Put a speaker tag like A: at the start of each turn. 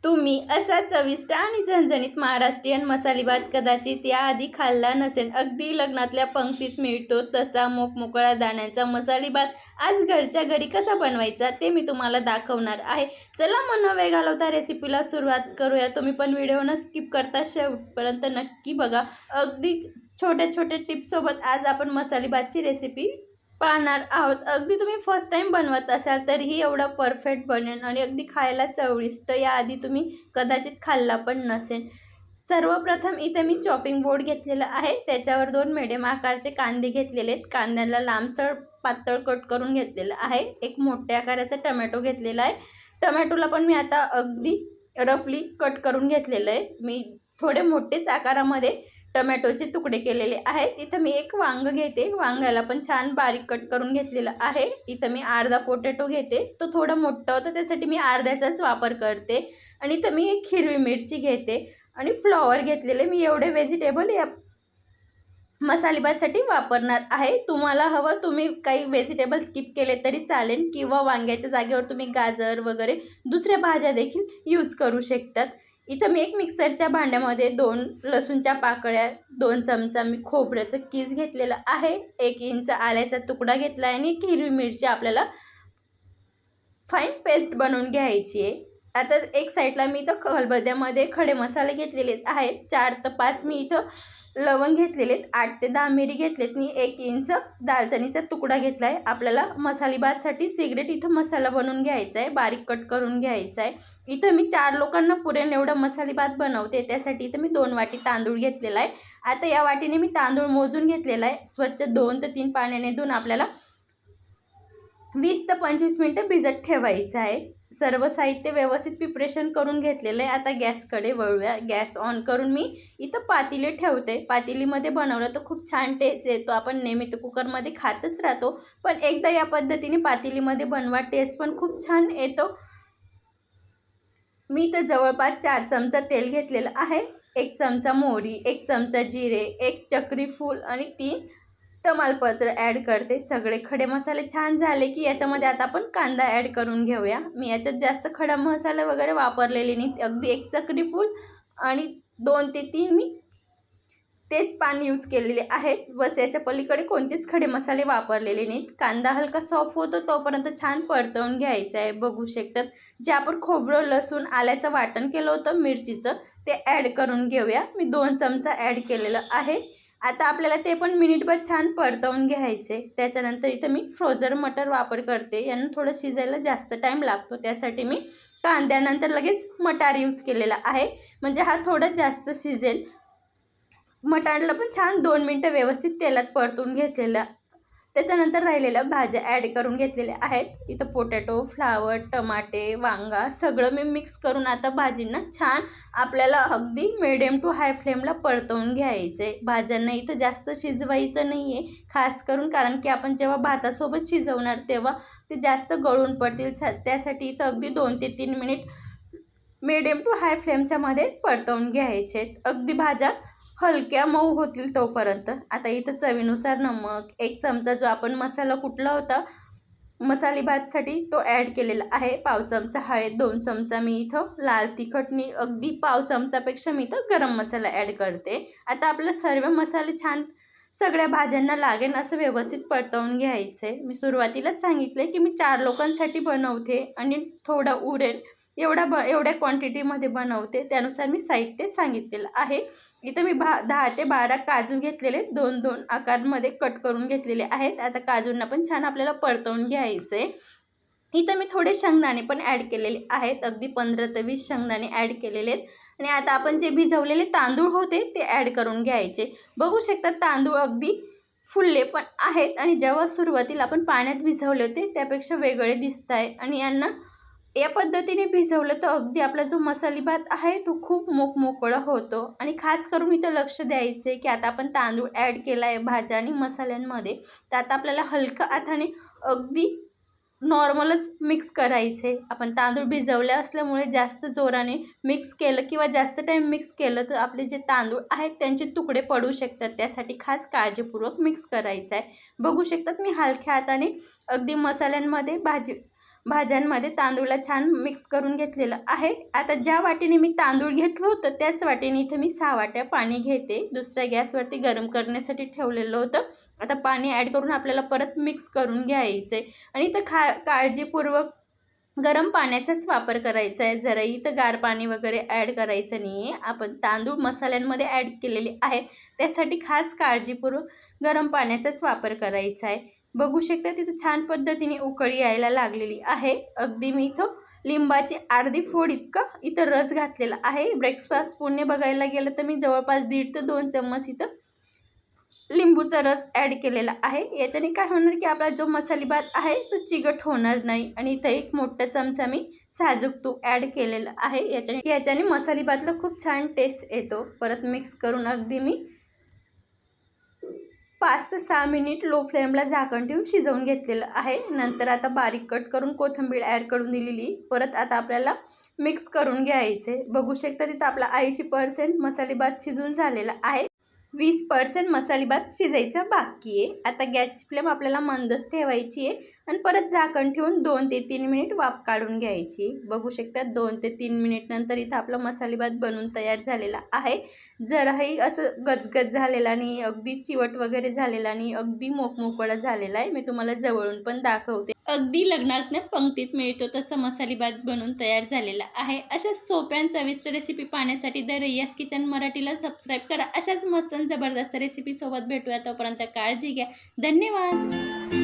A: तुम्ही असा चविष्ट आणि झणझणीत महाराष्ट्रीयन मसाले भात कदाचित याआधी खाल्ला नसेल. अगदी लग्नातल्या पंक्तीत मिळतो तसा मोकमोकळा दाण्यांचा मसाले भात आज घरच्या घरी कसा बनवायचा ते मी तुम्हाला दाखवणार आहे. चला मग न वेळ घालवता रेसिपीला सुरुवात करूया. तुम्ही पण व्हिडिओ न स्किप करता शेवटपर्यंत नक्की बघा. अगदी छोट्या छोट्या टिप्ससोबत आज आपण मसाले भातची रेसिपी पाहणार आहोत. अगदी तुम्ही फर्स्ट टाइम बनवत असाल तरीही एवढा परफेक्ट बनेल आणि अगदी खायला चविष्ट. याआधी तुम्ही कदाचित खाल्ला पण नसेल. सर्वप्रथम इथे मी चॉपिंग बोर्ड घेतलेला आहे. त्याच्यावर 2 मिडियम आकारचे कांदे घेतलेले आहेत. कांद्याला लांबसर पातळ कट करून घेतलेलं आहे. एक मोठ्या आकाराचा टोमॅटो घेतलेला आहे. टोमॅटोला पण मी आता अगदी रफली कट करून घेतलेलं आहे. मी थोडे मोठेच आकारामध्ये टोमॅटोचे तुकडे केलेले आहेत. इथं मी एक वांग घेते. वांग्याला पण छान बारीक कट करून घेतलेलं आहे. इथं मी अर्धा पोटॅटो घेते. तो थोडा मोठा होता त्यासाठी मी अर्ध्याचाच वापर करते. आणि इथं मी एक हिरवी मिरची घेते आणि फ्लॉवर घेतलेले. मी एवढे व्हेजिटेबल या मसाले भातसाठी वापरणार आहे. तुम्हाला हवं तुम्ही काही व्हेजिटेबल स्किप केले तरी चालेल किंवा वांग्याच्या जागेवर तुम्ही गाजर वगैरे दुसऱ्या भाज्या देखील यूज करू शकतात. इथं मी एक मिक्सरच्या भांड्यामध्ये 2 लसूणच्या पाकळ्या, 2 चमचा मी खोबऱ्याचं कीस घेतलेलं आहे, 1 इंच आल्याचा तुकडा घेतला आहे आणि एक हिरवी मिरची आपल्याला फाईन पेस्ट बनवून घ्यायची आहे. आता एक साईडला मी इथं खलबत्त्यामध्ये खडे मसाले घेतलेले आहेत. 4 ते 5 मी इथं लवंग घेतलेले आहेत. 8 ते 10 मिरी घेतलेत मी. 1 इंच दालचिनीचा तुकडा घेतला आहे. आपल्याला मसाले भातसाठी सिक्रेट इथं मसाला बनवून घ्यायचा आहे, बारीक कट करून घ्यायचा आहे. इथं मी 4 लोकांना पुरेल एवढा मसाले भात बनवते. त्यासाठी इथं मी 2 वाटी तांदूळ घेतलेला आहे. आता या वाटीने मी तांदूळ मोजून घेतलेला आहे. स्वच्छ 2 ते 3 पाण्याने धुवून आपल्याला 20 ते 25 मिनिटं भिजत ठेवायचं आहे. सर्व साहित्य व्यवस्थित प्रिपरेशन करून घेतलेलं आहे. आता गॅसकडे वळूया. गॅस ऑन करून मी इथं पातेली ठेवते. पातेलीमध्ये बनवलं तर खूप छान टेस्ट येतो. आपण नेहमी तर कुकरमध्ये खातच राहतो, पण एकदा या पद्धतीने पातेलीमध्ये बनवा, टेस्ट पण खूप छान येतो. मी तर जवळपास 4 चमचा तेल घेतलेलं आहे. 1 चमचा मोहरी, 1 चमचा जिरे, 1 चक्री फूल आणि 3 तमालपत्र ॲड करते. सगळे खडे मसाले छान झाले की याच्यामध्ये आता आपण कांदा ॲड करून घेऊया. मी याच्यात जास्त खडा मसाला वगैरे वापरलेले नाही. अगदी 1 चक्री फूल आणि 2 ते 3 मी तेच पाणी यूज केलेले आहेत. बस याच्या पलीकडे कोणतेच खडे मसाले वापरलेले नाहीत. कांदा हलका सॉफ्ट होतो तोपर्यंत छान परतवून घ्यायचा आहे. बघू शकतात जे आपण खोबरं, लसूण, आल्याचं वाटण केलं होतं मिरचीचं ते ॲड करून घेऊया. मी 2 चमचा ॲड केलेलं आहे. आता आपल्याला ते पण मिनिटभर छान परतवून घ्यायचे. त्याच्यानंतर इथं मी फ्रोझन मटर वापर करते. यांना थोडं शिजायला जास्त टाईम लागतो. त्यासाठी मी कांद्यानंतर लगेच मटार यूज केलेला आहे, म्हणजे हा थोडा जास्त शिजेल. मटारला पण छान 2 मिनटं व्यवस्थित तेलात परतून घेतलेलं. त्याच्यानंतर राहिलेल्या भाज्या ॲड करून घेतलेल्या आहेत. इथं पोटॅटो, फ्लावर, टमाटे, वांगा सगळं मी मिक्स करून आता भाजींना छान आपल्याला अगदी मिडियम टू हाय फ्लेमला परतवून घ्यायचं आहे. भाज्यांना इथं जास्त शिजवायचं नाही आहे, खास करून कारण की आपण जेव्हा भातासोबत शिजवणार तेव्हा ते जास्त गळून पडतील. त्यासाठी इथं अगदी 2 ते 3 मिनिट मिडियम टू हाय फ्लेमच्यामध्ये परतवून घ्यायचे आहेत. अगदी भाज्या हलक्या मऊ होतील तोपर्यंत. आता इथं चवीनुसार नमक, 1 चमचा जो आपण मसाला कुटला होता मसाले भातसाठी तो ॲड केलेला आहे. पाव चमचा हळद, 2 चमचा मी इथं लाल तिखटनी, अगदी पाव चमचापेक्षा मी इथं गरम मसाला ॲड करते. आता आपले सर्व मसाले छान सगळ्या भाज्यांना लागेल असं व्यवस्थित परतवून घ्यायचं आहे. मी सुरुवातीलाच सांगितलं की मी 4 लोकांसाठी बनवते आणि थोडा उरेल एवढ्या क्वांटिटीमध्ये बनवते. त्यानुसार मी साहित्य सांगितलेलं आहे. इथं मी 10 ते 12 काजू घेतलेले, 2-2 आकारमध्ये कट करून घेतलेले आहेत. आता काजूंना पण छान आपल्याला परतवून घ्यायचं आहे. इथं मी थोडे शेंगदाणे पण ॲड केलेले आहेत. अगदी 15 ते 20 शेंगदाणे ॲड केलेले आहेत. आणि आता आपण जे भिजवलेले तांदूळ होते ते ॲड करून घ्यायचे. बघू शकता तांदूळ अगदी फुलले पण आहेत आणि जेव्हा सुरुवातीला आपण पाण्यात भिजवले होते त्यापेक्षा वेगळे दिसत आहे. आणि यांना या पद्धतीने भिजवलं तर अगदी आपला जो मसाले भात आहे तो खूप मोकमोकळा होतो. आणि खास करून इथं लक्ष द्यायचं आहे की आता आपण तांदूळ ॲड केला आहे भाज्या आणि मसाल्यांमध्ये, तर आता आपल्याला हलका हाताने अगदी नॉर्मलच मिक्स करायचे. आपण तांदूळ भिजवले असल्यामुळे जास्त जोराने मिक्स केलं किंवा जास्त टाईम मिक्स केलं तर आपले जे तांदूळ आहेत त्यांचे तुकडे पडू शकतात. त्यासाठी खास काळजीपूर्वक मिक्स करायचं आहे. बघू शकतात मी हलक्या हाताने अगदी मसाल्यांमध्ये भाज्यांमध्ये तांदूळला छान मिक्स करून घेतलेलं आहे। आता ज्या वाटीने मी तांदूळ घेतलं होतं त्याच वाटीने इथे मी 6 वाट्या पाणी घेते। दुसऱ्या गॅसवरती गरम करण्यासाठी ठेवलेलं होतं। आता पाणी ॲड करून आपल्याला परत मिक्स करून घ्यायचं आहे आणि इथं काळजीपूर्वक गरम पाण्याचाच वापर करायचा आहे। जराही इथं गार पाणी वगैरे ॲड करायचं नाही आहे। आपण तांदूळ मसाल्यांमध्ये ॲड केलेले आहेत, त्यासाठी खास काळजीपूर्वक गरम पाण्याचाच वापर करायचा आहे। बघू शकता तिथं छान पद्धतीने उकळी यायला लागलेली आहे। अगदी मी इथं लिंबाची अर्धी फोड इतका इथं रस घातलेला आहे। ब्रेकफास्ट स्पूनने बघायला गेलं तर मी जवळपास 1.5 ते 2 चम्मच इथं लिंबूचा रस ॲड केलेला आहे। याच्याने काय होणार की आपला जो मसाली भात आहे तो चिकट होणार नाही। आणि इथं एक मोठा चमचा मी साजूक तूप ॲड केलेलं आहे। याच्याने मसाली भातला खूप छान टेस्ट येतो। परत मिक्स करून अगदी मी 5 ते 6 मिनिट लो फ्लेमला झाकण ठेवून शिजवून घेतलेलं आहे। नंतर आता बारीक कट करून कोथिंबीर ॲड करून दिलेली। परत आता आपल्याला मिक्स करून घ्यायचे। बघू शकता तिथं आपला 80% मसाली भात शिजून झालेला आहे। 20% मसाली भात शिजायचा बाकी आहे। आता गॅसची फ्लेम आपल्याला मंदच ठेवायची आहे आणि परत झाकण ठेवून 2 ते 3 मिनिट वाफ काढून घ्यायची। बघू शकता 2 ते 3 मिनिट नंतर इथं आपला मसाली भात बनून तयार झालेला आहे। जराही असं गजगज झालेला नाही, अगदी चिवट वगैरे झालेला नाही, अगदी मोकमोकळा झालेला आहे। मी तुम्हाला जवळून पण दाखवते। अगदी लग्नात पंक्तीत मिळतो तसं मसाली भात बनून तयार झालेला आहे। अशा सोप्या आणि चविष्ट रेसिपी पाहण्यासाठी द रैयास किचन मराठीला सबस्क्राईब करा। अशाच मस्त जबरदस्त रेसिपी सोबत भेटूया, तोपर्यंत काळजी घ्या। धन्यवाद।